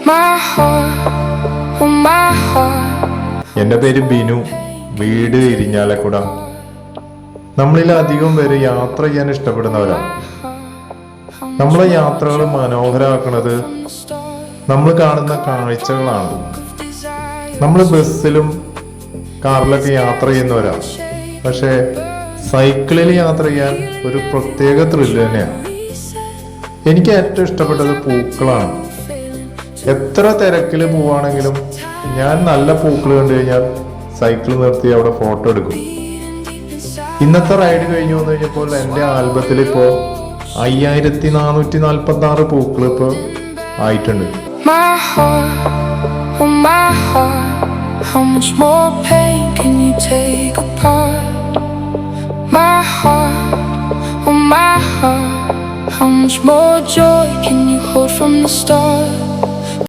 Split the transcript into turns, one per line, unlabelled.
My heart, oh my heart.
എൻ്റെ പേര് ബിനു, വീട് ഇരിഞ്ഞാലക്കുട. നമ്മളിൽ അധികം പേര് യാത്ര ചെയ്യാൻ ഇഷ്ടപ്പെടുന്നവരാണ്. നമ്മളെ യാത്രകൾ മനോഹരമാക്കുന്നത് നമ്മൾ കാണുന്ന കാഴ്ചകളാണ്. നമ്മൾ ബസ്സിലും കാറിലൊക്കെ യാത്ര ചെയ്യുന്നവരാണ്. പക്ഷേ സൈക്കിളിൽ യാത്ര ചെയ്യാൻ ഒരു പ്രത്യേക ത്രില്ല് തന്നെയാണ്. എനിക്ക് ഏറ്റവും ഇഷ്ടപ്പെട്ടത് പൂക്കളാണ്. എത്ര തിരക്കിൽ പോവാണെങ്കിലും ഞാൻ നല്ല പൂക്കൾ കണ്ടു കഴിഞ്ഞാൽ സൈക്കിൾ നിർത്തി അവിടെ ഫോട്ടോ എടുക്കും. ഇന്നത്തെ റൈഡ് കഴിഞ്ഞു വന്നു കഴിഞ്ഞപ്പോൾ എൻ്റെ ആൽബത്തിൽ ഇപ്പോൾ 5446 പൂക്കൾ ഇപ്പോൾ ആയിട്ടുണ്ട്.
My heart, oh my heart. How much more pain can you take apart? My heart, oh my heart. How much more joy can you hold from the start?